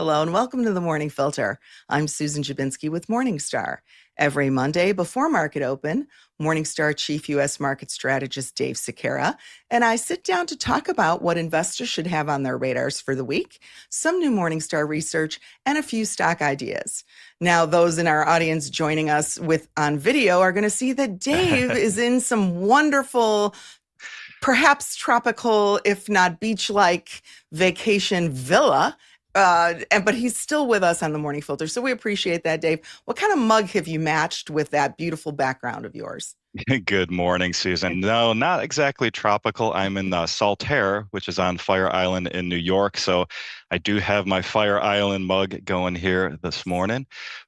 Hello and welcome to the Morning Filter. I'm Susan Dziubinski with Morningstar. Every Monday before market open, Morningstar Chief U.S. Market Strategist Dave Sekera and I sit down to talk about what investors should have on their radars for the week, some new Morningstar research, and a few stock ideas. Now, those in our audience joining us on video are going to see that Dave is in some wonderful, perhaps tropical, if not beach-like vacation villa. But he's still with us on the Morning Filter. So we appreciate that, Dave. What kind of mug have you matched with that beautiful background of yours? Good morning, Susan. No, not exactly tropical. I'm in Saltaire, which is on Fire Island in New York. So I do have my Fire Island mug going here this morning.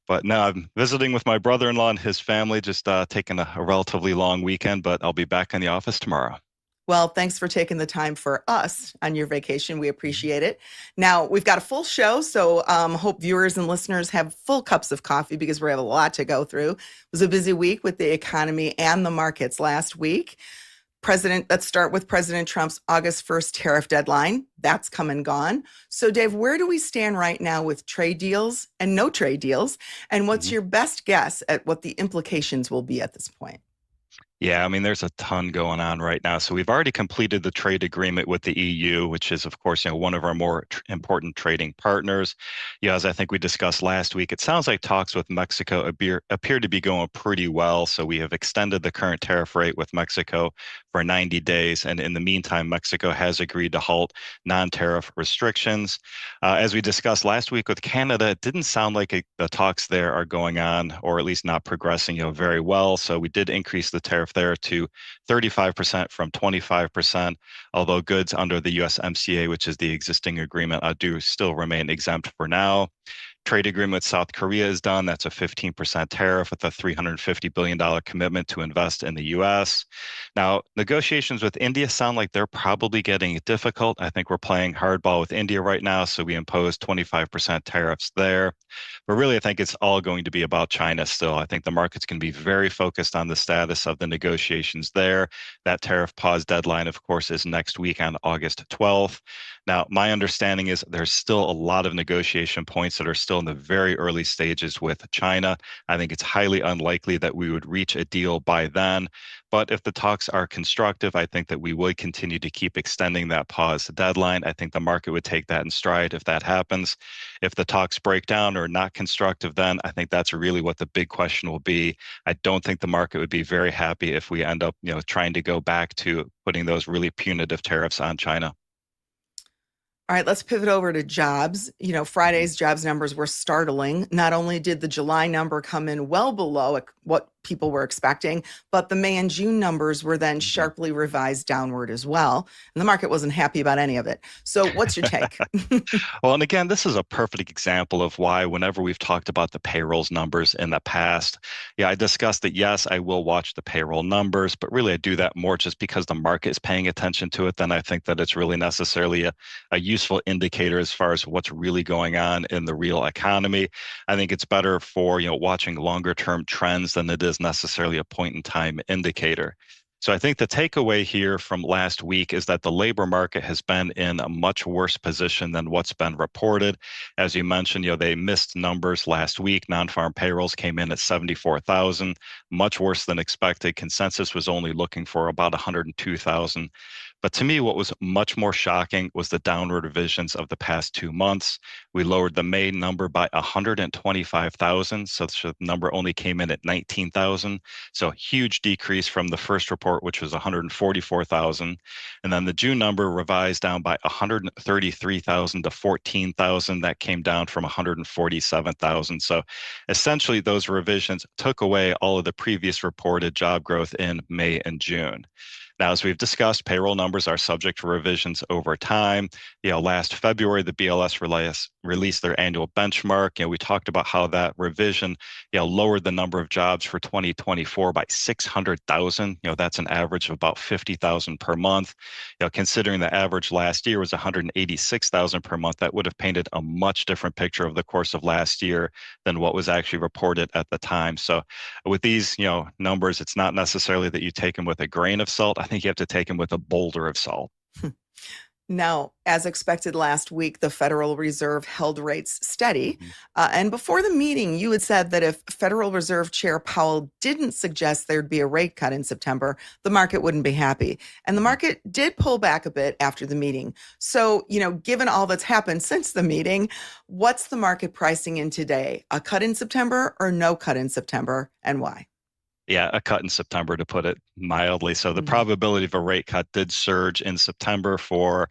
But no, I'm visiting with my brother-in-law and his family, just taking a relatively long weekend, but I'll be back in the office tomorrow. Well, thanks for taking the time for us on your vacation. We appreciate it. Now, we've got a full show, so hope viewers and listeners have full cups of coffee because we have a lot to go through. It was a busy week with the economy and the markets last week. Let's start with President Trump's August 1st tariff deadline. That's come and gone. So, Dave, where do we stand right now with trade deals and no trade deals? And what's your best guess at what the implications will be at this point? Yeah, I mean, there's a ton going on right now. So we've already completed the trade agreement with the EU, which is, of course, one of our more important trading partners. As I think we discussed last week, it sounds like talks with Mexico appear to be going pretty well. So we have extended the current tariff rate with Mexico for 90 days. And in the meantime, Mexico has agreed to halt non-tariff restrictions. As we discussed last week with Canada, it didn't sound like the talks there are going on, or at least not progressing, very well. So we did increase the tariff there to 35% from 25%, although goods under the USMCA, which is the existing agreement, do still remain exempt for now. Trade agreement with South Korea is done. That's a 15% tariff with a $350 billion commitment to invest in the US. Now, negotiations with India sound like they're probably getting difficult. I think we're playing hardball with India right now, so we imposed 25% tariffs there. But really, I think it's all going to be about China still. I think the market's going to be very focused on the status of the negotiations there. That tariff pause deadline, of course, is next week on August 12th. Now, my understanding is there's still a lot of negotiation points that are still in the very early stages with China. I think it's highly unlikely that we would reach a deal by then. But if the talks are constructive, I think that we would continue to keep extending that pause deadline. I think the market would take that in stride if that happens. If the talks break down or not constructive, then I think that's really what the big question will be. I don't think the market would be very happy if we end up, trying to go back to putting those really punitive tariffs on China. All right, let's pivot over to jobs. Friday's jobs numbers were startling. Not only did the July number come in well below what people were expecting, but the May and June numbers were then sharply revised downward as well. And the market wasn't happy about any of it. So what's your take? Well, and again, this is a perfect example of why whenever we've talked about the payrolls numbers in the past, I discussed that, yes, I will watch the payroll numbers, but really I do that more just because the market is paying attention to it than I think that it's really necessarily a useful indicator as far as what's really going on in the real economy. I think it's better for, watching longer term trends than it is necessarily a point in time indicator. So I think the takeaway here from last week is that the labor market has been in a much worse position than what's been reported. As you mentioned, they missed numbers last week. Non-farm payrolls came in at 74,000, much worse than expected. Consensus was only looking for about 102,000. But to me, what was much more shocking was the downward revisions of the past 2 months. We lowered the May number by 125,000, so the number only came in at 19,000. So huge decrease from the first report, which was 144,000. And then the June number revised down by 133,000 to 14,000. That came down from 147,000. So essentially, those revisions took away all of the previous reported job growth in May and June. Now, as we've discussed, payroll numbers are subject to revisions over time. Last February, the BLS released their annual benchmark. We talked about how that revision, lowered the number of jobs for 2024 by 600,000. That's an average of about 50,000 per month. Considering the average last year was 186,000 per month, that would have painted a much different picture of the course of last year than what was actually reported at the time. So with these, numbers, it's not necessarily that you take them with a grain of salt. I think you have to take them with a boulder of salt. Now, as expected last week, the Federal Reserve held rates steady. Mhm. And before the meeting, you had said that if Federal Reserve Chair Powell didn't suggest there'd be a rate cut in September, the market wouldn't be happy. And the Mhm. market did pull back a bit after the meeting. So, given all that's happened since the meeting, what's the market pricing in today? A cut in September or no cut in September, and why? Yeah, a cut in September, to put it mildly. So the Mhm. probability of a rate cut did surge in September for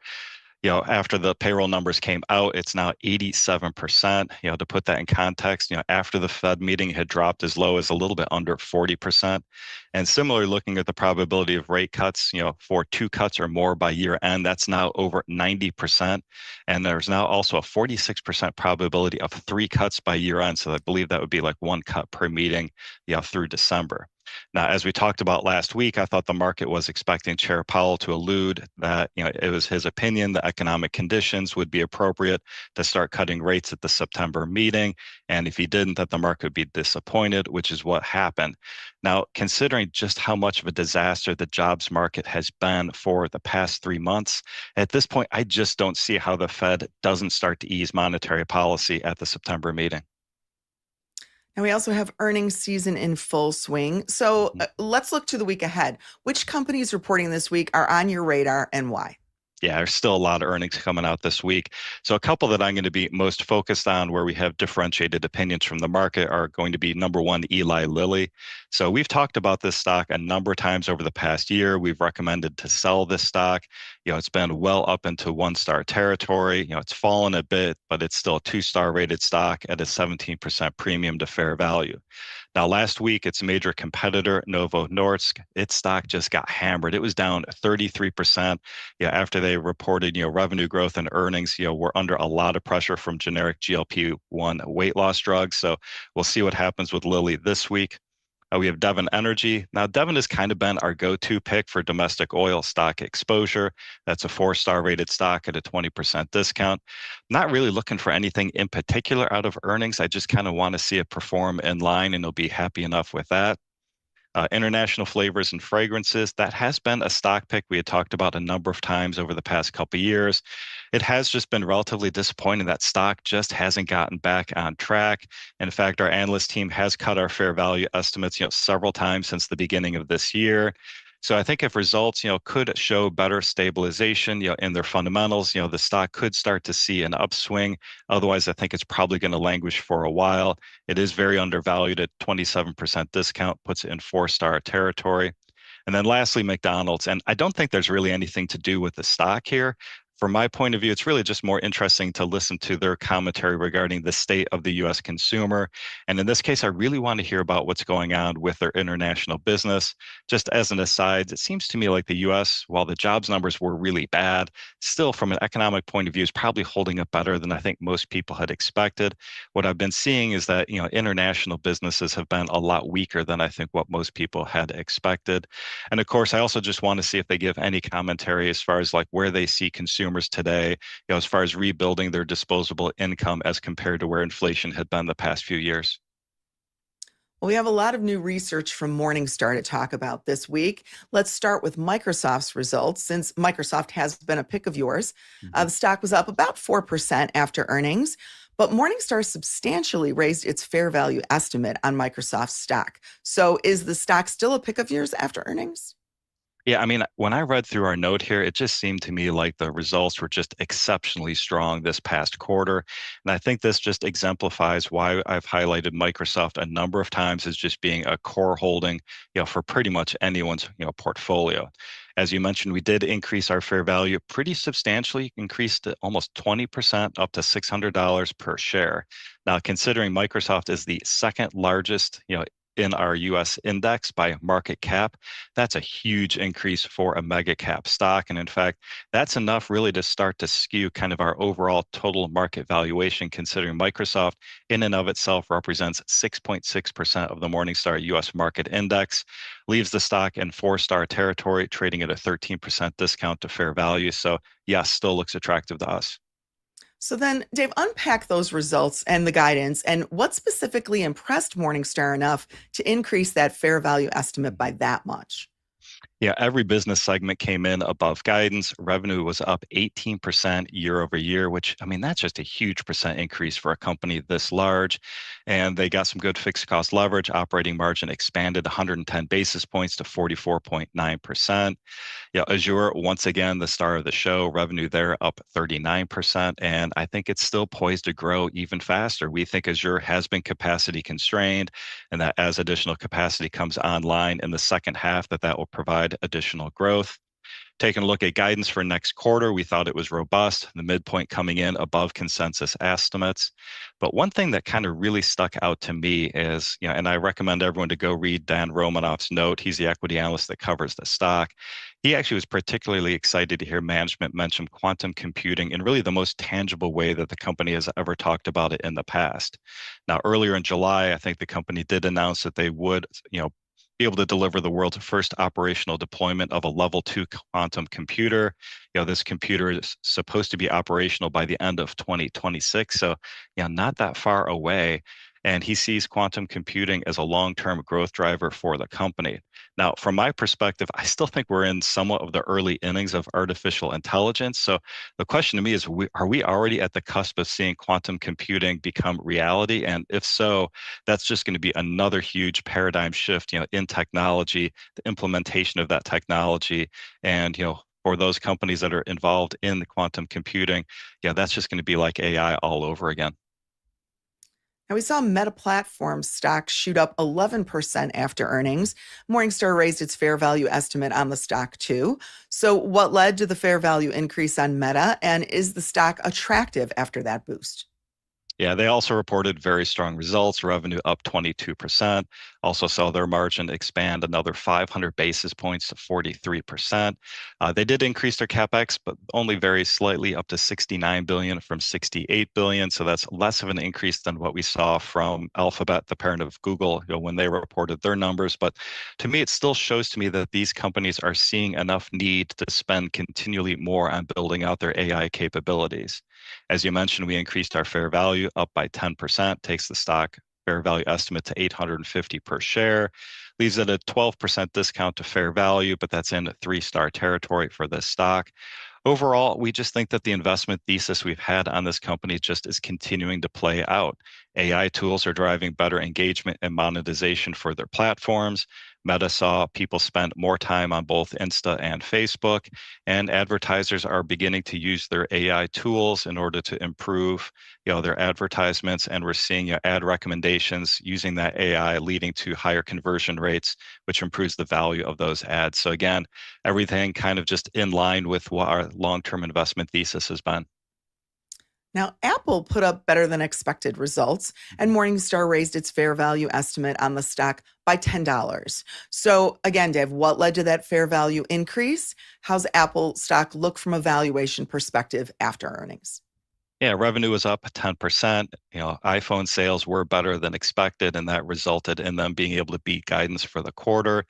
after the payroll numbers came out, it's now 87%. To put that in context, after the Fed meeting had dropped as low as a little bit under 40%. And similarly, looking at the probability of rate cuts, for two cuts or more by year end, that's now over 90%. And there's now also a 46% probability of three cuts by year end. So I believe that would be like one cut per meeting, through December. Now, as we talked about last week, I thought the market was expecting Chair Powell to allude that, it was his opinion that economic conditions would be appropriate to start cutting rates at the September meeting. And if he didn't, that the market would be disappointed, which is what happened. Now, considering just how much of a disaster the jobs market has been for the past 3 months, at this point, I just don't see how the Fed doesn't start to ease monetary policy at the September meeting. And we also have earnings season in full swing. So let's look to the week ahead. Which companies reporting this week are on your radar and why? Yeah, there's still a lot of earnings coming out this week. So a couple that I'm going to be most focused on where we have differentiated opinions from the market are going to be number one, Eli Lilly. So we've talked about this stock a number of times over the past year. We've recommended to sell this stock. It's been well up into one-star territory. It's fallen a bit, but it's still a two-star rated stock at a 17% premium to fair value. Now, last week, its major competitor, Novo Nordisk, its stock just got hammered. It was down 33%. After they reported, revenue growth and earnings, we're under a lot of pressure from generic GLP-1 weight loss drugs. So we'll see what happens with Lilly this week. We have Devon Energy. Now, Devon has kind of been our go-to pick for domestic oil stock exposure. That's a four-star rated stock at a 20% discount. Not really looking for anything in particular out of earnings. I just kind of want to see it perform in line, and it'll be happy enough with that. International flavors and fragrances, that has been a stock pick we had talked about a number of times over the past couple of years. It has just been relatively disappointing that stock just hasn't gotten back on track. In fact, our analyst team has cut our fair value estimates, several times since the beginning of this year. So I think if results, could show better stabilization, in their fundamentals, the stock could start to see an upswing. Otherwise, I think it's probably going to languish for a while. It is very undervalued at 27% discount, puts it in four-star territory. And then lastly, McDonald's. And I don't think there's really anything to do with the stock here. From my point of view, it's really just more interesting to listen to their commentary regarding the state of the US consumer. And in this case, I really want to hear about what's going on with their international business. Just as an aside, it seems to me like the US, while the jobs numbers were really bad, still from an economic point of view is probably holding up better than I think most people had expected. What I've been seeing is that, international businesses have been a lot weaker than I think what most people had expected. And of course, I also just want to see if they give any commentary as far as like where they see consumers today, as far as rebuilding their disposable income as compared to where inflation had been the past few years. Well, we have a lot of new research from Morningstar to talk about this week. Let's start with Microsoft's results. Since Microsoft has been a pick of yours, Mhm. the stock was up about 4% after earnings, but Morningstar substantially raised its fair value estimate on Microsoft's stock. So is the stock still a pick of yours after earnings? Yeah, I mean, when I read through our note here, it just seemed to me like the results were just exceptionally strong this past quarter. And I think this just exemplifies why I've highlighted Microsoft a number of times as just being a core holding, for pretty much anyone's, portfolio. As you mentioned, we did increase our fair value pretty substantially, increased it almost 20% up to $600 per share. Now, considering Microsoft is the second largest, in our US index by market cap, that's a huge increase for a mega cap stock. And in fact, that's enough really to start to skew kind of our overall total market valuation, considering Microsoft in and of itself represents 6.6% of the Morningstar US market index, leaves the stock in four-star territory, trading at a 13% discount to fair value. So yes, still looks attractive to us. So then, Dave, unpack those results and the guidance and what specifically impressed Morningstar enough to increase that fair value estimate by that much. Yeah, every business segment came in above guidance. Revenue was up 18% year over year, which, I mean, that's just a huge percent increase for a company this large. And they got some good fixed cost leverage. Operating margin expanded 110 basis points to 44.9%. Yeah, Azure, once again, the star of the show, revenue there up 39%. And I think it's still poised to grow even faster. We think Azure has been capacity constrained, and that as additional capacity comes online in the second half, that will provide additional growth. Taking a look at guidance for next quarter, we thought it was robust, the midpoint coming in above consensus estimates. But one thing that kind of really stuck out to me is, and I recommend everyone to go read Dan Romanoff's note. He's the equity analyst that covers the stock. He actually was particularly excited to hear management mention quantum computing in really the most tangible way that the company has ever talked about it in the past. Now, earlier in July, I think the company did announce that they would, be able to deliver the world's first operational deployment of a level 2 quantum computer. This computer is supposed to be operational by the end of 2026. So, not that far away. And he sees quantum computing as a long-term growth driver for the company. Now, from my perspective, I still think we're in somewhat of the early innings of artificial intelligence. So the question to me is, are we already at the cusp of seeing quantum computing become reality? And if so, that's just going to be another huge paradigm shift, in technology, the implementation of that technology, and for those companies that are involved in the quantum computing, that's just going to be like AI all over again. Now, we saw Meta Platforms stock shoot up 11% after earnings. Morningstar raised its fair value estimate on the stock too. So, what led to the fair value increase on Meta? And is the stock attractive after that boost? Yeah, they also reported very strong results, revenue up 22%. Also saw their margin expand another 500 basis points to 43%. They did increase their capex, but only very slightly, up to 69 billion from 68 billion. So that's less of an increase than what we saw from Alphabet, the parent of Google, when they reported their numbers. But to me, it still shows to me that these companies are seeing enough need to spend continually more on building out their AI capabilities. As you mentioned, we increased our fair value up by 10%, takes the stock fair value estimate to 850 per share, leaves it a 12% discount to fair value, but that's in 3-star territory for this stock. Overall, we just think that the investment thesis we've had on this company just is continuing to play out. AI tools are driving better engagement and monetization for their platforms. Meta saw people spend more time on both Insta and Facebook, and advertisers are beginning to use their AI tools in order to improve, their advertisements. And we're seeing ad recommendations using that AI leading to higher conversion rates, which improves the value of those ads. So again, everything kind of just in line with what our long-term investment thesis has been. Now, Apple put up better than expected results, and Morningstar raised its fair value estimate on the stock by $10. So, again, Dave, what led to that fair value increase? How's Apple stock look from a valuation perspective after earnings? Yeah, revenue was up 10%. iPhone sales were better than expected, and that resulted in them being able to beat guidance for the quarter.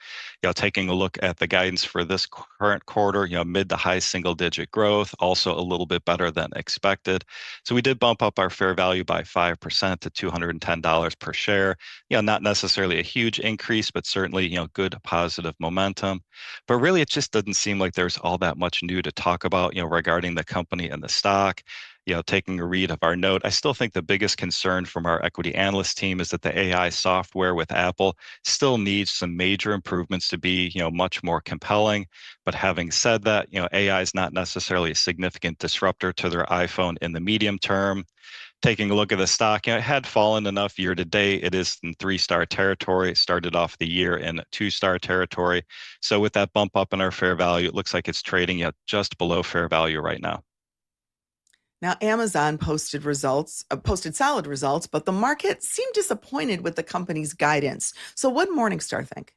Taking a look at the guidance for this current quarter, mid to high single digit growth, also a little bit better than expected. So we did bump up our fair value by 5% to $210 per share. Not necessarily a huge increase, but certainly, good positive momentum. But really, it just doesn't seem like there's all that much new to talk about, regarding the company and the stock. Taking a read of our note, I still think the biggest concern from our equity analyst team is that the AI software with Apple still needs some major improvements to be, much more compelling. But having said that, AI is not necessarily a significant disruptor to their iPhone in the medium term. Taking a look at the stock, it had fallen enough year to date. It is in 3-star territory. It started off the year in 2-star territory. So with that bump up in our fair value, it looks like it's trading at just below fair value right now. Now, Amazon posted solid results, but the market seemed disappointed with the company's guidance. So, what did Morningstar think?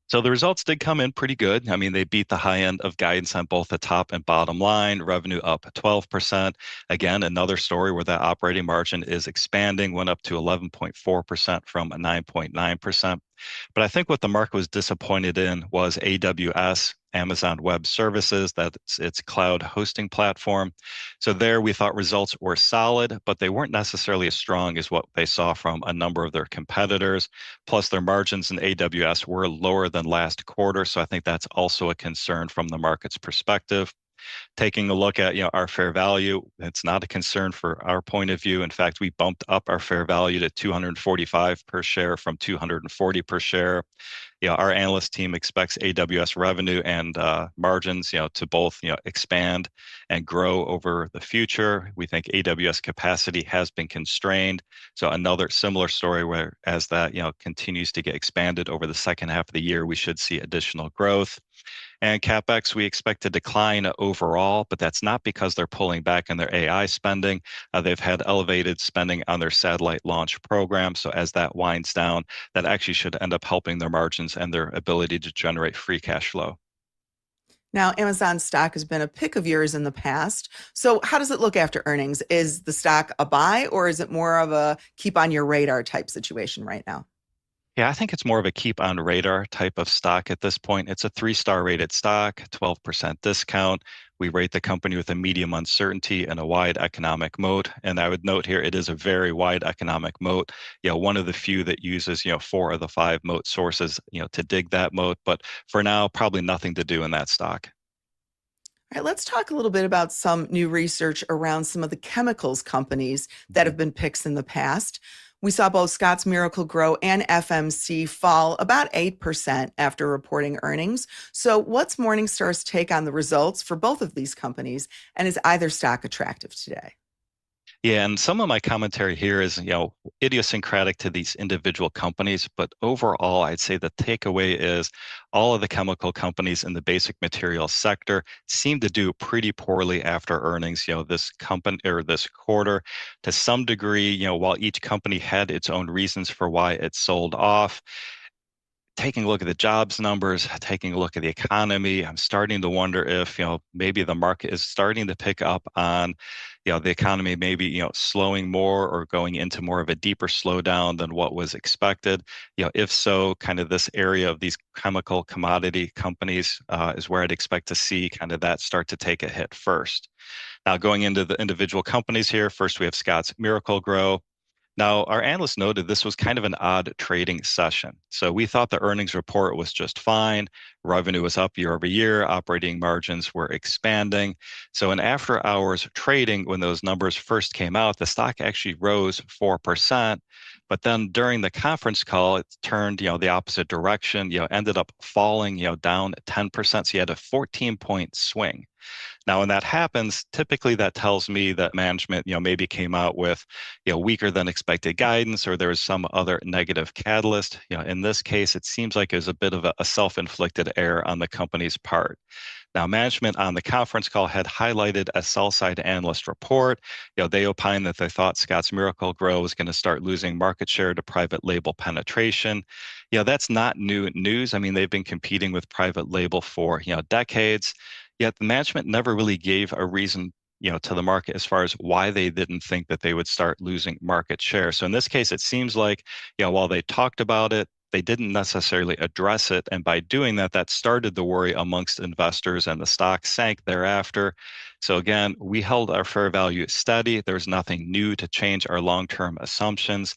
So the results did come in pretty good. I mean, they beat the high end of guidance on both the top and bottom line. Revenue up 12%. Again, another story where that operating margin is expanding, went up to 11.4% from 9.9%. But I think what the market was disappointed in was AWS. Amazon Web Services, that's its cloud hosting platform. So there we thought results were solid, but they weren't necessarily as strong as what they saw from a number of their competitors. Plus, their margins in AWS were lower than last quarter. So I think that's also a concern from the market's perspective. Taking a look at our fair value, it's not a concern for our point of view. In fact, we bumped up our fair value to 245 per share from 240 per share. Our analyst team expects AWS revenue and margins, to both, expand and grow over the future. We think AWS capacity has been constrained. So another similar story where as that, continues to get expanded over the second half of the year, we should see additional growth. And CapEx, we expect to decline overall, but that's not because they're pulling back on their AI spending. They've had elevated spending on their satellite launch program. So as that winds down, that actually should end up helping their margins and their ability to generate free cash flow. Now, Amazon stock has been a pick of yours in the past. So how does it look after earnings? Is the stock a buy or is it more of a keep on your radar type situation right now? Yeah, I think it's more of a keep on radar type of stock at this point. It's a 3-star rated stock, 12% discount. We rate the company with a medium uncertainty and a wide economic moat. And I would note here, it is a very wide economic moat. One of the few that uses, 4 of the 5 moat sources, to dig that moat. But for now, probably nothing to do in that stock. All right, let's talk a little bit about some new research around some of the chemicals companies that have been picks in the past. We saw both Scotts Miracle-Gro and FMC fall about 8% after reporting earnings. So what's Morningstar's take on the results for both of these companies, and is either stock attractive today? Yeah, and some of my commentary here is, idiosyncratic to these individual companies, but overall, I'd say the takeaway is all of the chemical companies in the basic materials sector seem to do pretty poorly after earnings, this company or this quarter. To some degree, while each company had its own reasons for why it sold off, taking a look at the jobs numbers, taking a look at the economy, I'm starting to wonder if, maybe the market is starting to pick up on, the economy maybe, slowing more or going into more of a deeper slowdown than what was expected. If so, kind of this area of these chemical commodity companies is where I'd expect to see kind of that start to take a hit first. Now, going into the individual companies here, first we have Scotts Miracle-Gro. Now, our analyst noted this was kind of an odd trading session. So we thought the earnings report was just fine. Revenue was up year over year. Operating margins were expanding. So in after hours trading, when those numbers first came out, the stock actually rose 4%. But then during the conference call, it turned, the opposite direction, ended up falling, down 10%. So you had a 14-point swing. Now, when that happens, typically that tells me that management, maybe came out with, weaker than expected guidance, or there was some other negative catalyst. In this case, it seems like it was a bit of a self-inflicted error on the company's part. Now, management on the conference call had highlighted a sell-side analyst report. They opined that they thought Scotts Miracle-Gro was going to start losing market share to private label penetration. That's not new news. I mean, they've been competing with private label for, decades. Yet the management never really gave a reason, to the market as far as why they didn't think that they would start losing market share. So in this case, it seems like, while they talked about it, they didn't necessarily address it. And by doing that, that started the worry amongst investors and the stock sank thereafter. So again, we held our fair value steady. There's nothing new to change our long-term assumptions.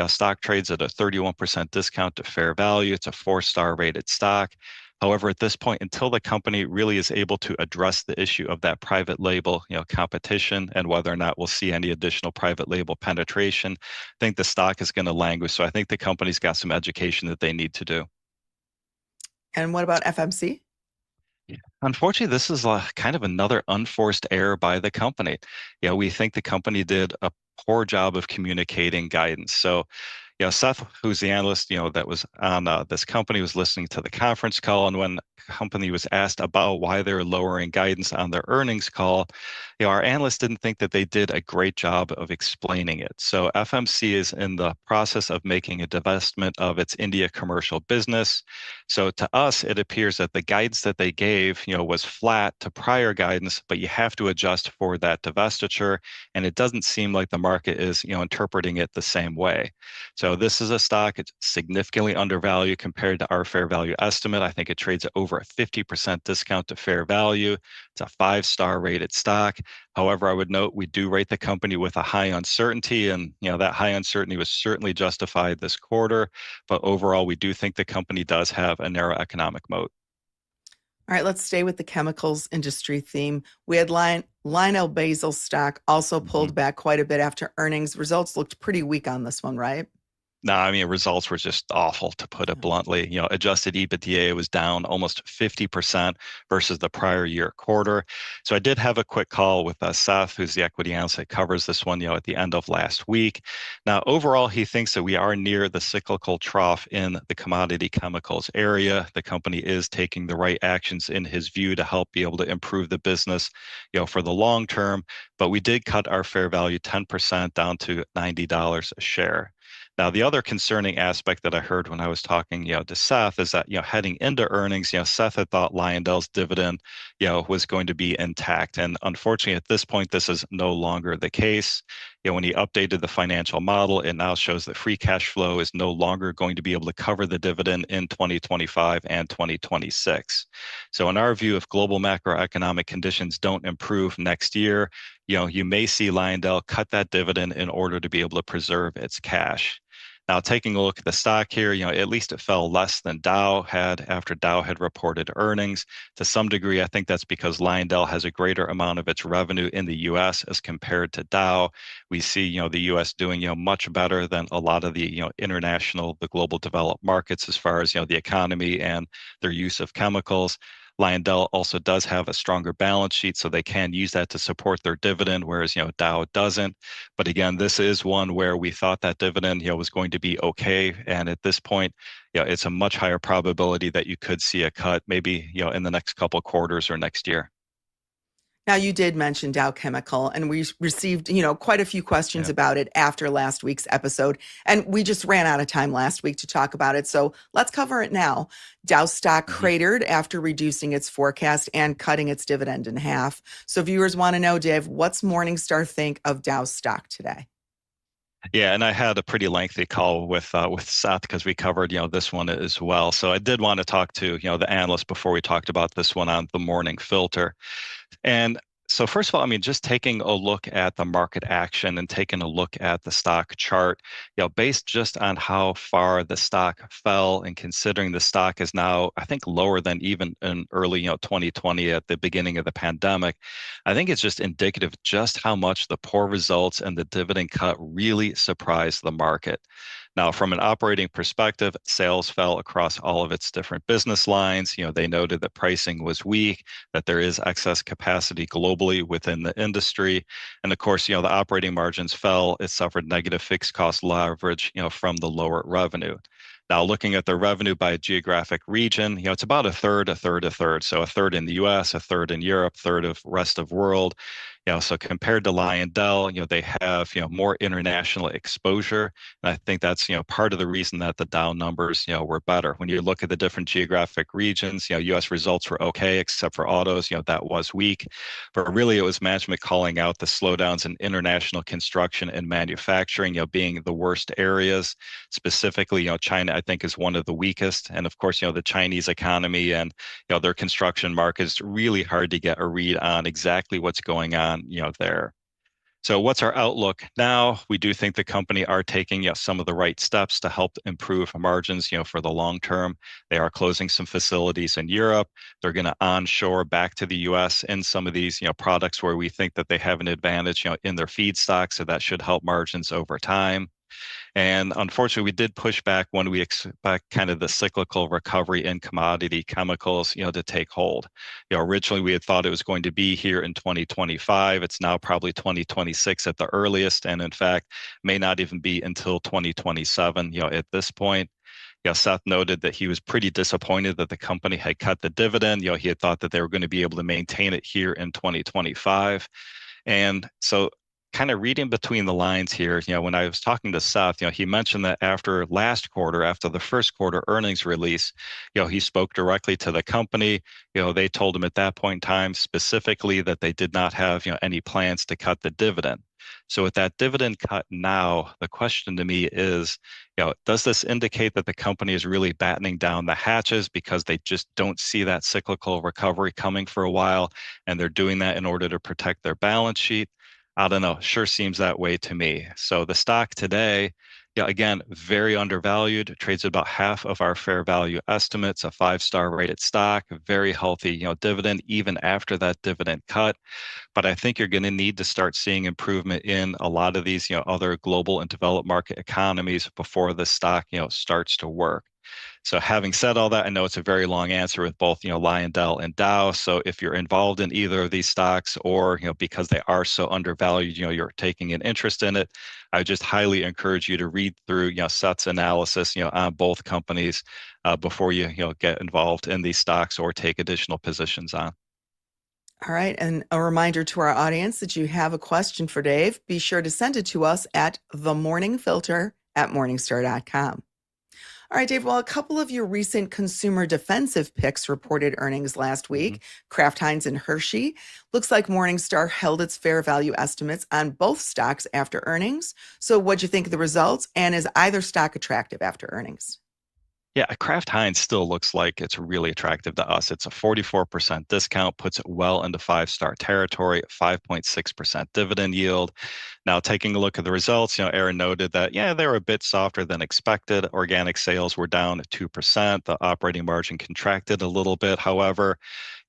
Stock trades at a 31% discount to fair value. It's a 4-star rated stock. However, at this point, until the company really is able to address the issue of that private label, competition and whether or not we'll see any additional private label penetration, I think the stock is going to languish. So I think the company's got some education that they need to do. And what about FMC? Yeah. Unfortunately, this is kind of another unforced error by the company. We think the company did a poor job of communicating guidance. So Seth, who's the analyst, that was on this company, was listening to the conference call. And when the company was asked about why they were lowering guidance on their earnings call, Our analysts didn't think that they did a great job of explaining it. So FMC is in the process of making a divestment of its India commercial business. So to us, it appears that the guidance that they gave, was flat to prior guidance, but you have to adjust for that divestiture. And it doesn't seem like the market is, interpreting it the same way. So this is a stock, it's significantly undervalued compared to our fair value estimate. I think it trades at over a 50% discount to fair value. It's a 5-star rated stock. However, I would note we do rate the company with a high uncertainty, and that high uncertainty was certainly justified this quarter. But overall, we do think the company does have a narrow economic moat. All right, let's stay with the chemicals industry theme. We had Lionel Basil stock also Mhm. pulled back quite a bit after earnings. Results looked pretty weak on this one, right? No, I mean, results were just awful, to put it Yeah. bluntly. Adjusted EBITDA was down almost 50% versus the prior year quarter. So I did have a quick call with Seth, who's the equity analyst that covers this one, at the end of last week. Now, overall, he thinks that we are near the cyclical trough in the commodity chemicals area. The company is taking the right actions in his view to help be able to improve the business, for the long term. But we did cut our fair value 10% down to $90 a share. Now, the other concerning aspect that I heard when I was talking, to Seth is that, heading into earnings, Seth had thought Lyondell's dividend, was going to be intact. And unfortunately, at this point, this is no longer the case. When he updated the financial model, it now shows that free cash flow is no longer going to be able to cover the dividend in 2025 and 2026. So in our view, if global macroeconomic conditions don't improve next year, you may see Lyondell cut that dividend in order to be able to preserve its cash. Now, taking a look at the stock here, at least it fell less than Dow had after Dow had reported earnings. To some degree, I think that's because Lyondell has a greater amount of its revenue in the U.S. as compared to Dow. We see, the U.S. doing, much better than a lot of the, the global developed markets as far as, the economy and their use of chemicals. Lyondell also does have a stronger balance sheet, so they can use that to support their dividend, whereas Dow doesn't. But again, this is one where we thought that dividend was going to be okay, and at this point, it's a much higher probability that you could see a cut, maybe in the next couple of quarters or next year. Now, you did mention Dow Chemical, and we received, quite a few questions Yeah. about it after last week's episode. And we just ran out of time last week to talk about it. So let's cover it now. Dow stock Mhm. cratered after reducing its forecast and cutting its dividend in half. So viewers want to know, Dave, what's Morningstar think of Dow stock today? Yeah, and I had a pretty lengthy call with Seth because we covered this one as well. So I did want to talk to the analyst before we talked about this one on the morning filter. And so, first of all, I mean, just taking a look at the market action and taking a look at the stock chart, based just on how far the stock fell and considering the stock is now, I think, lower than even in early, 2020 at the beginning of the pandemic, I think it's just indicative just how much the poor results and the dividend cut really surprised the market. Now, from an operating perspective, sales fell across all of its different business lines. They noted that pricing was weak, that there is excess capacity globally within the industry. And of course, the operating margins fell. It suffered negative fixed cost leverage, from the lower revenue. Now, looking at the revenue by geographic region, it's about a third, a third, a third. So a third in the US, a third in Europe, third of rest of world. So compared to Lyondell, they have, more international exposure. And I think that's, part of the reason that the Dow numbers, were better. When you look at the different geographic regions, US results were okay, except for autos, that was weak. But really, it was management calling out the slowdowns in international construction and manufacturing, being the worst areas. Specifically, China, I think, is one of the weakest. And of course, the Chinese economy and, their construction market is really hard to get a read on exactly what's going on, there. So what's our outlook now? We do think the company are taking, some of the right steps to help improve margins, for the long term. They are closing some facilities in Europe. They're going to onshore back to the US in some of these, products where we think that they have an advantage, in their feedstock. So that should help margins over time. And unfortunately, we did push back when we expect kind of the cyclical recovery in commodity chemicals, to take hold. Originally we had thought it was going to be here in 2025. It's now probably 2026 at the earliest, and in fact, may not even be until 2027, at this point. Seth noted that he was pretty disappointed that the company had cut the dividend. He had thought that they were going to be able to maintain it here in 2025. And so kind of reading between the lines here, when I was talking to Seth, he mentioned that after last quarter, after the first quarter earnings release, he spoke directly to the company. They told him at that point in time specifically that they did not have, any plans to cut the dividend. So with that dividend cut now, the question to me is, does this indicate that the company is really battening down the hatches because they just don't see that cyclical recovery coming for a while, and they're doing that in order to protect their balance sheet? I don't know. Sure seems that way to me. So the stock today, again, very undervalued, trades at about half of our fair value estimates, a 5-star rated stock, very healthy, dividend even after that dividend cut. But I think you're going to need to start seeing improvement in a lot of these, other global and developed market economies before the stock, starts to work. So having said all that, I know it's a very long answer with both, Lyondell and Dow. So if you're involved in either of these stocks, or, because they are so undervalued, you're taking an interest in it, I would just highly encourage you to read through, Seth's analysis, on both companies before you, get involved in these stocks or take additional positions on. All right. And a reminder to our audience that you have a question for Dave, be sure to send it to us at themorningfilter@morningstar.com. All right, Dave. Well, a couple of your recent consumer defensive picks reported earnings last week, Kraft Heinz and Hershey. Looks like Morningstar held its fair value estimates on both stocks after earnings. So what'd you think of the results? And is either stock attractive after earnings? Yeah, Kraft Heinz still looks like it's really attractive to us. It's a 44% discount, puts it well into 5-star territory, 5.6% dividend yield. Now, taking a look at the results, Aaron noted that, they were a bit softer than expected. Organic sales were down 2%. The operating margin contracted a little bit. However,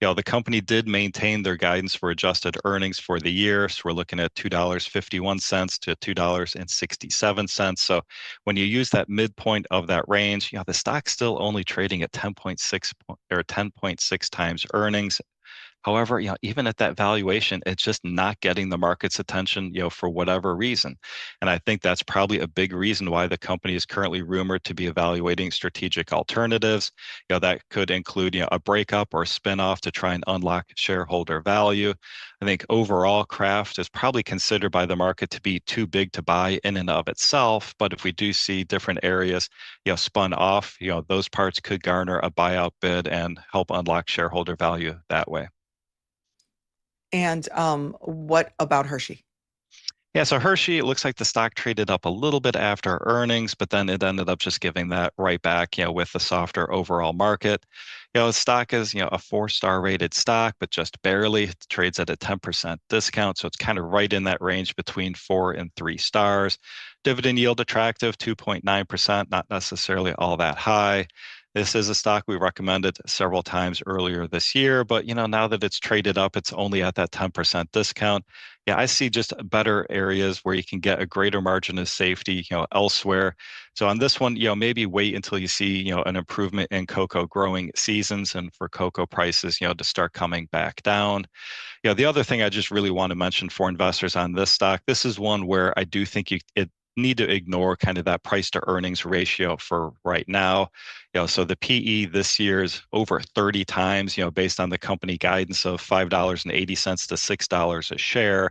the company did maintain their guidance for adjusted earnings for the year. So we're looking at $2.51 to $2.67. So when you use that midpoint of that range, the stock's still only trading at 10.6 or 10.6 times earnings. However, even at that valuation, it's just not getting the market's attention, for whatever reason. And I think that's probably a big reason why the company is currently rumored to be evaluating strategic alternatives. That could include, a breakup or a spinoff to try and unlock shareholder value. I think overall, Kraft is probably considered by the market to be too big to buy in and of itself. But if we do see different areas, spun off, those parts could garner a buyout bid and help unlock shareholder value that way. And what about Hershey? Yeah, so Hershey, it looks like the stock traded up a little bit after earnings, but then it ended up just giving that right back, with the softer overall market. The stock is, a 4-star rated stock, but just barely. It trades at a 10% discount, so it's kind of right in that range between 4 and 3 stars. Dividend yield attractive, 2.9%, not necessarily all that high. This is a stock we recommended several times earlier this year, but now that it's traded up, it's only at that 10% discount. Yeah, I see just better areas where you can get a greater margin of safety, elsewhere. So on this one, maybe wait until you see, an improvement in cocoa growing seasons and for cocoa prices, to start coming back down. The other thing I just really want to mention for investors on this stock, this is one where I do think it need to ignore kind of that price to earnings ratio for right now. So the PE this year is over 30 times, based on the company guidance of $5.80 to $6 a share.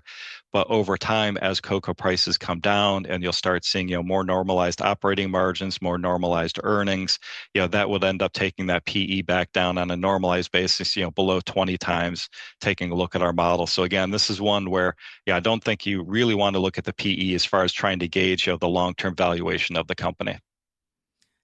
But over time, as cocoa prices come down and you'll start seeing, more normalized operating margins, more normalized earnings, that would end up taking that PE back down on a normalized basis, below 20 times, taking a look at our model. So again, this is one where, I don't think you really want to look at the PE as far as trying to gauge, the long-term valuation of the company.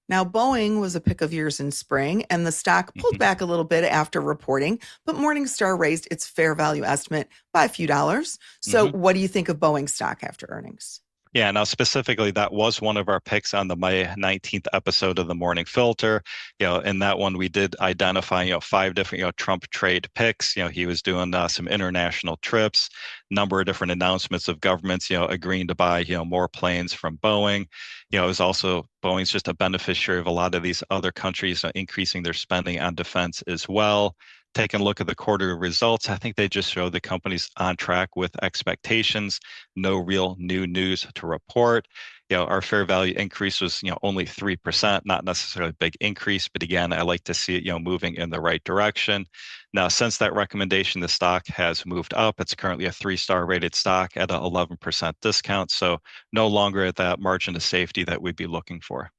Now, Boeing was a pick of yours in spring, and the stock pulled back a little bit after reporting, but Morningstar raised its fair value estimate by a few dollars. So, what do you think of Boeing stock after earnings? Yeah, now specifically, that was one of our picks on the May 19th episode of the Morning Filter. In that one, we did identify, 5 different, Trump trade picks. He was doing some international trips, number of different announcements of governments, agreeing to buy, more planes from Boeing. It was also Boeing's just a beneficiary of a lot of these other countries increasing their spending on defense as well. Taking a look at the quarter results, I think they just show the company's on track with expectations. No real new news to report. Our fair value increase was, only 3%, not necessarily a big increase, but again, I like to see it, moving in the right direction. Now, since that recommendation, the stock has moved up. It's currently a 3-star rated stock at an 11% discount. So no longer at that margin of safety that we'd be looking for.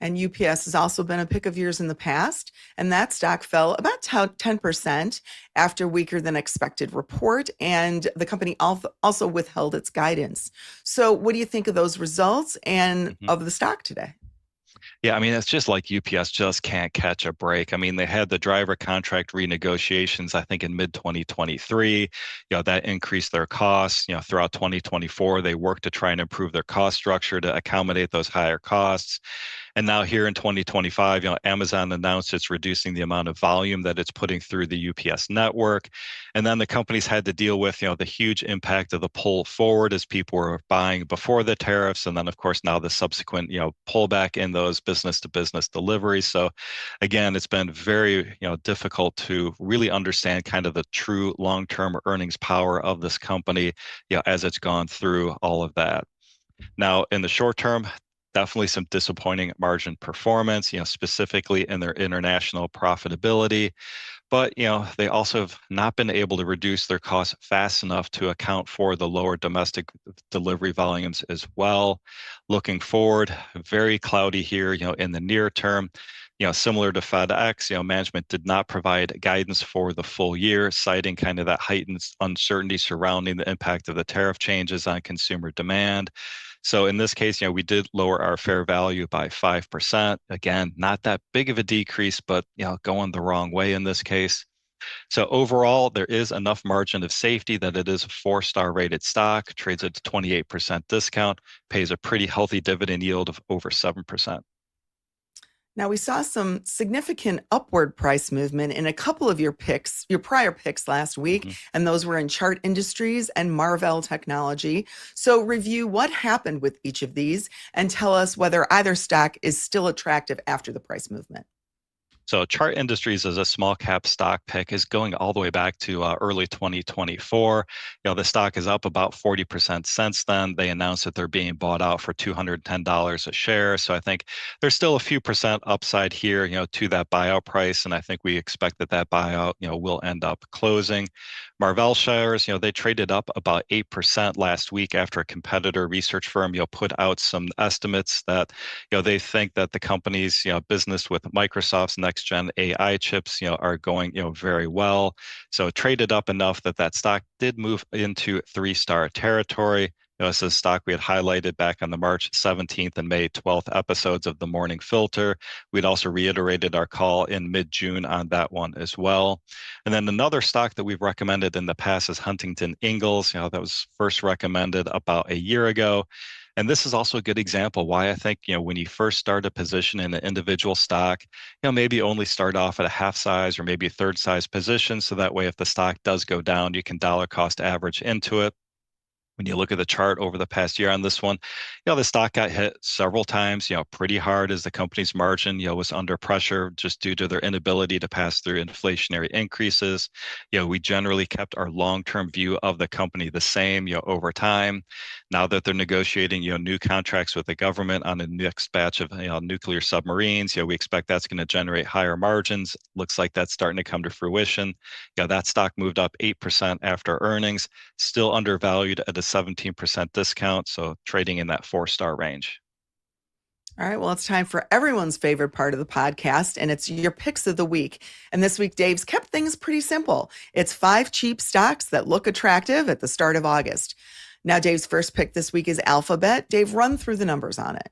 And UPS has also been a pick of yours in the past, and that stock fell about 10% after weaker than expected report, and the company also withheld its guidance. So, what do you think of those results and Mhm. of the stock today? Yeah, I mean, it's just like UPS just can't catch a break. I mean, they had the driver contract renegotiations, I think, in mid 2023. That increased their costs. Throughout 2024, they worked to try and improve their cost structure to accommodate those higher costs. And now here in 2025, Amazon announced it's reducing the amount of volume that it's putting through the UPS network. And then the companies had to deal with, the huge impact of the pull forward as people were buying before the tariffs. And then, of course, now the subsequent, pullback in those business to business deliveries. So again, it's been very, difficult to really understand kind of the true long-term earnings power of this company, as it's gone through all of that. Now, in the short term, definitely some disappointing margin performance, specifically in their international profitability. But, they also have not been able to reduce their costs fast enough to account for the lower domestic delivery volumes as well. Looking forward, very cloudy here, in the near term. Similar to FedEx, management did not provide guidance for the full year, citing kind of that heightened uncertainty surrounding the impact of the tariff changes on consumer demand. So in this case, we did lower our fair value by 5%. Again, not that big of a decrease, but going the wrong way in this case. So overall, there is enough margin of safety that it is a 4-star rated stock, trades at a 28% discount, pays a pretty healthy dividend yield of over 7%. Now, we saw some significant upward price movement in a couple of your prior picks last week, Mhm. and those were in Chart Industries and Marvell Technology. So, review what happened with each of these and tell us whether either stock is still attractive after the price movement. So Chart Industries as a small cap stock pick is going all the way back to early 2024. The stock is up about 40% since then. They announced that they're being bought out for $210 a share. So I think there's still a few percent upside here, to that buyout price. And I think we expect that that buyout, will end up closing. Marvell shares, they traded up about 8% last week after a competitor research firm, put out some estimates that, they think that the company's, business with Microsoft's next gen AI chips, are going, very well. So it traded up enough that that stock did move into 3-star territory. This is a stock we had highlighted back on the March 17th and May 12th episodes of the Morning Filter. We'd also reiterated our call in mid-June on that one as well. And then another stock that we've recommended in the past is Huntington Ingalls. That was first recommended about a year ago. And this is also a good example why I think, when you first start a position in an individual stock, maybe only start off at a half size or maybe a third size position. So that way, if the stock does go down, you can dollar cost average into it. When you look at the chart over the past year on this one, the stock got hit several times, pretty hard as the company's margin, was under pressure just due to their inability to pass through inflationary increases. We generally kept our long-term view of the company the same, over time. Now that they're negotiating, new contracts with the government on the next batch of nuclear submarines, we expect that's going to generate higher margins. Looks like that's starting to come to fruition. That stock moved up 8% after earnings, still undervalued at a 17% discount, so trading in that 4-star range. All right, well, it's time for everyone's favorite part of the podcast, and it's your picks of the week. And this week, Dave's kept things pretty simple. It's 5 cheap stocks that look attractive at the start of August. Now, Dave's first pick this week is Alphabet. Dave, run through the numbers on it.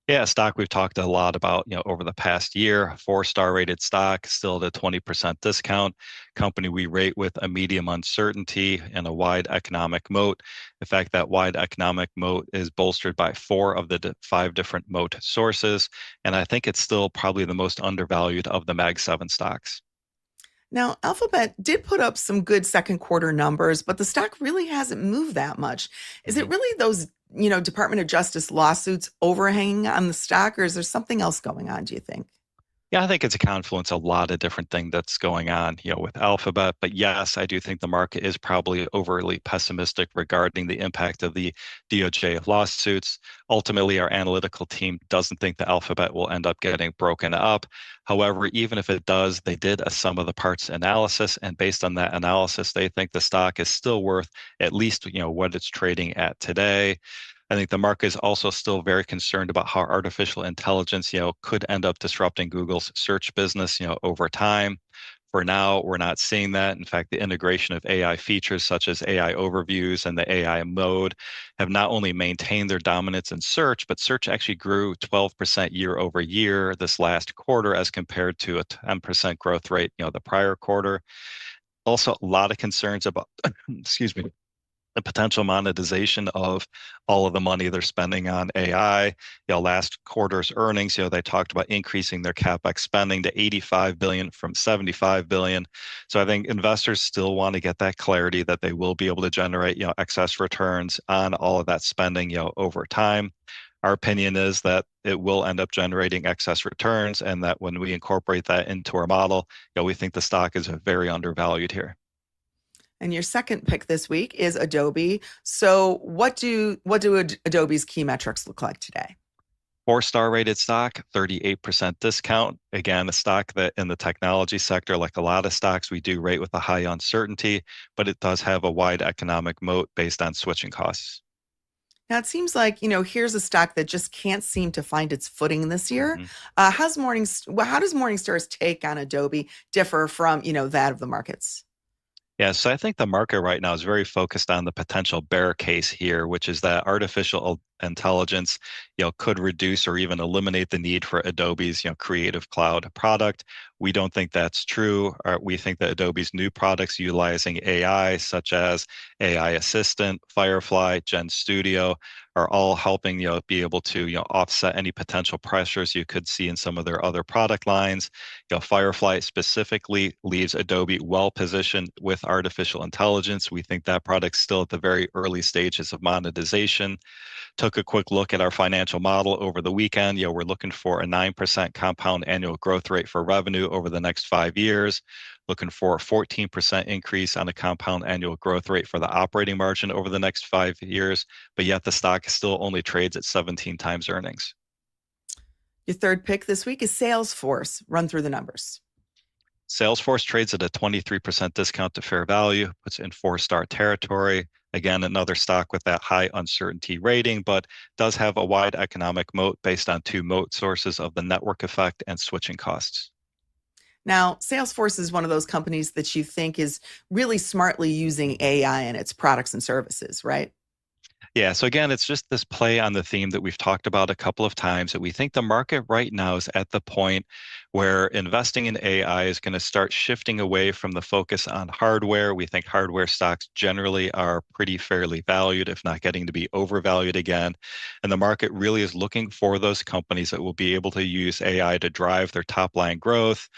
Yeah, stock we've talked a lot about, over the past year, 4-star rated stock, still at a 20% discount. Company we rate with a medium uncertainty and a wide economic moat. In fact, that wide economic moat is bolstered by 4 of the 5 different moat sources. And I think it's still probably the most undervalued of the Mag 7 stocks. Now, Alphabet did put up some good second quarter numbers, but the stock really hasn't moved that much. Is it Mhm. really those, Department of Justice lawsuits overhanging on the stock, or is there something else going on, do you think? Yeah, I think it's a confluence, a lot of different things that's going on, with Alphabet. But yes, I do think the market is probably overly pessimistic regarding the impact of the DOJ lawsuits. Ultimately, our analytical team doesn't think the Alphabet will end up getting broken up. However, even if it does, they did a sum of the parts analysis, and based on that analysis, they think the stock is still worth at least, what it's trading at today. I think the market is also still very concerned about how artificial intelligence, could end up disrupting Google's search business, over time. For now, we're not seeing that. In fact, the integration of AI features such as AI overviews and the AI mode have not only maintained their dominance in search, but search actually grew 12% year over year this last quarter as compared to a 10% growth rate, the prior quarter. Also, a lot of concerns about, excuse me, the potential monetization of all of the money they're spending on AI. Last quarter's earnings, they talked about increasing their CapEx spending to 85 billion from 75 billion. So I think investors still want to get that clarity that they will be able to generate, excess returns on all of that spending, over time. Our opinion is that it will end up generating excess returns, and that when we incorporate that into our model, we think the stock is very undervalued here. And your second pick this week is Adobe. So what do Adobe's key metrics look like today? Four-star rated stock, 38% discount. Again, a stock that in the technology sector, like a lot of stocks, we do rate with a high uncertainty, but it does have a wide economic moat based on switching costs. Now it seems like, here's a stock that just can't seem to find its footing this year. Mhm. How does Morningstar's take on Adobe differ from, that of the markets? Yeah, so I think the market right now is very focused on the potential bear case here, which is that artificial intelligence, could reduce or even eliminate the need for Adobe's, Creative Cloud product. We don't think that's true. We think that Adobe's new products utilizing AI, such as AI Assistant, Firefly, Gen Studio, are all helping, be able to, offset any potential pressures you could see in some of their other product lines. Firefly specifically leaves Adobe well positioned with artificial intelligence. We think that product's still at the very early stages of monetization. Took a quick look at our financial model over the weekend. We're looking for a 9% compound annual growth rate for revenue over the next 5 years, looking for a 14% increase on a compound annual growth rate for the operating margin over the next 5 years, but yet the stock still only trades at 17 times earnings. Your third pick this week is Salesforce. Run through the numbers. Salesforce trades at a 23% discount to fair value, puts in four-star territory. Again, another stock with that high uncertainty rating, but does have a wide economic moat based on two moat sources of the network effect and switching costs. Now, Salesforce is one of those companies that you think is really smartly using AI in its products and services, right? Yeah, so again, it's just this play on the theme that we've talked about a couple of times, that we think the market right now is at the point where investing in AI is going to start shifting away from the focus on hardware. We think hardware stocks generally are pretty fairly valued, if not getting to be overvalued again. And the market really is looking for those companies that will be able to use AI to drive their top line growth,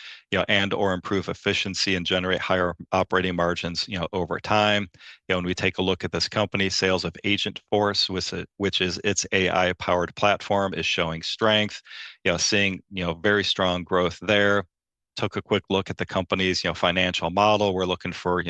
and or improve efficiency and generate higher operating margins, over time. When we take a look at this company, sales of Agent Force, which is its AI-powered platform, is showing strength. Seeing very strong growth there. Took a quick look at the company's financial model. We're looking for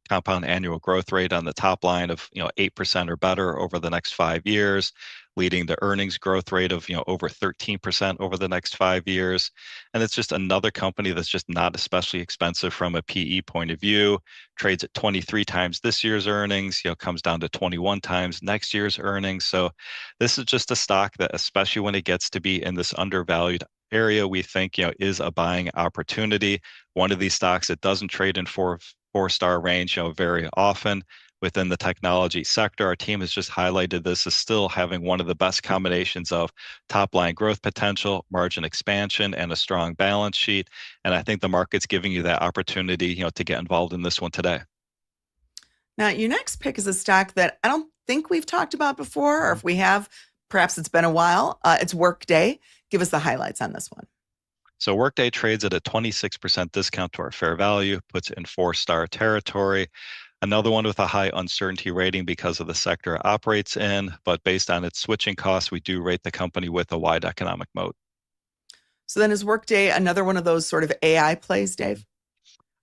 compound annual growth rate on the top line of 8% or better over the next 5 years, leading to earnings growth rate of over 13% over the next 5 years. And it's just another company that's just not especially expensive from a PE point of view. Trades at 23 times this year's earnings, comes down to 21 times next year's earnings. So this is just a stock that, especially when it gets to be in this undervalued area, we think is a buying opportunity. One of these stocks that doesn't trade in four-star range very often within the technology sector. Our team has just highlighted this as still having one of the best combinations of top line growth potential, margin expansion, and a strong balance sheet. And I think the market's giving you that opportunity, to get involved in this one today. Now, your next pick is a stock that I don't think we've talked about before, or if we have, perhaps it's been a while. It's Workday. Give us the highlights on this one. So Workday trades at a 26% discount to our fair value, puts it in four-star territory. Another one with a high uncertainty rating because of the sector it operates in, but based on its switching costs, we do rate the company with a wide economic moat. So then is Workday another one of those sort of AI plays, Dave?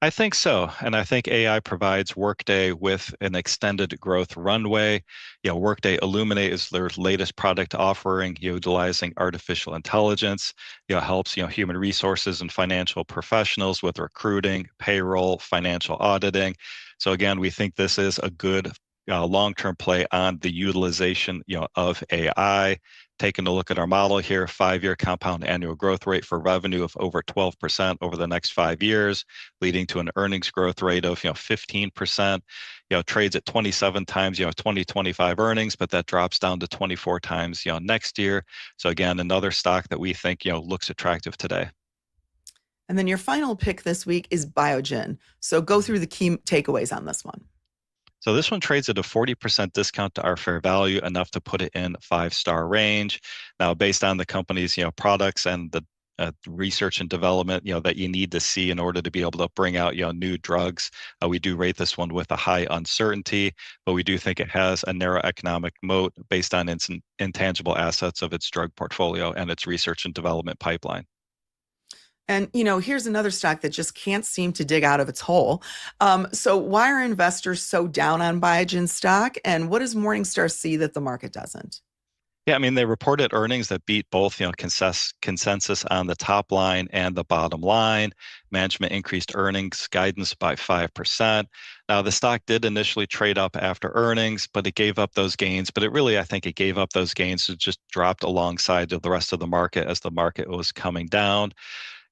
I think so. And I think AI provides Workday with an extended growth runway. Workday Illuminate is their latest product offering utilizing artificial intelligence. Helps, human resources and financial professionals with recruiting, payroll, financial auditing. So again, we think this is a good long-term play on the utilization, of AI. Taking a look at our model here, 5-year compound annual growth rate for revenue of over 12% over the next 5 years, leading to an earnings growth rate of 15%. Trades at 27 times 2025 earnings, but that drops down to 24 times next year. So again, another stock that we think looks attractive today. And then your final pick this week is Biogen. So go through the key takeaways on this one. So this one trades at a 40% discount to our fair value, enough to put it in 5-star range. Now, based on the company's products and the research and development that you need to see in order to be able to bring out new drugs, we do rate this one with a high uncertainty, but we do think it has a narrow economic moat based on its intangible assets of its drug portfolio and its research and development pipeline. And, here's another stock that just can't seem to dig out of its hole. So why are investors so down on Biogen stock? And what does Morningstar see that the market doesn't? Yeah, I mean, they reported earnings that beat both, consensus on the top line and the bottom line. Management increased earnings guidance by 5%. Now, the stock did initially trade up after earnings, but it gave up those gains. But I think it gave up those gains. It just dropped alongside of the rest of the market as the market was coming down.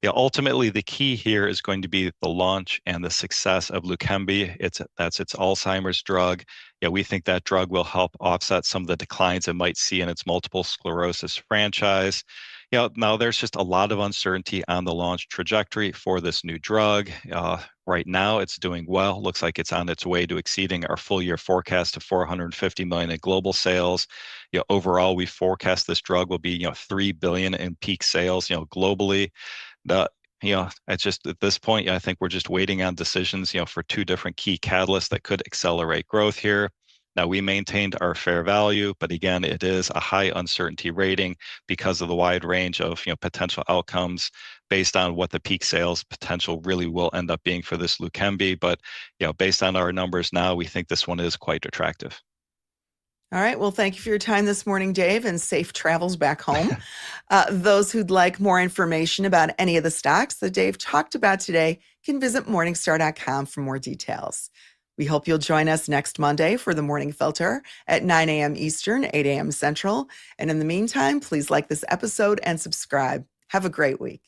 Ultimately, the key here is going to be the launch and the success of Leqembi. That's its Alzheimer's drug. We think that drug will help offset some of the declines it might see in its multiple sclerosis franchise. Now there's just a lot of uncertainty on the launch trajectory for this new drug. Right now, it's doing well. Looks like it's on its way to exceeding our full year forecast of 450 million in global sales. Overall, we forecast this drug will be 3 billion in peak sales, globally. The it's just at this point, I think we're just waiting on decisions, for two different key catalysts that could accelerate growth here. Now, we maintained our fair value, but again, it is a high uncertainty rating because of the wide range of potential outcomes based on what the peak sales potential really will end up being for this Leqembi. But based on our numbers now, we think this one is quite attractive. All right. Well, thank you for your time this morning, Dave, and safe travels back home. Those who'd like more information about any of the stocks that Dave talked about today can visit Morningstar.com for more details. We hope you'll join us next Monday for the Morning Filter at 9 a.m. Eastern, 8 a.m. Central. And in the meantime, please like this episode and subscribe. Have a great week.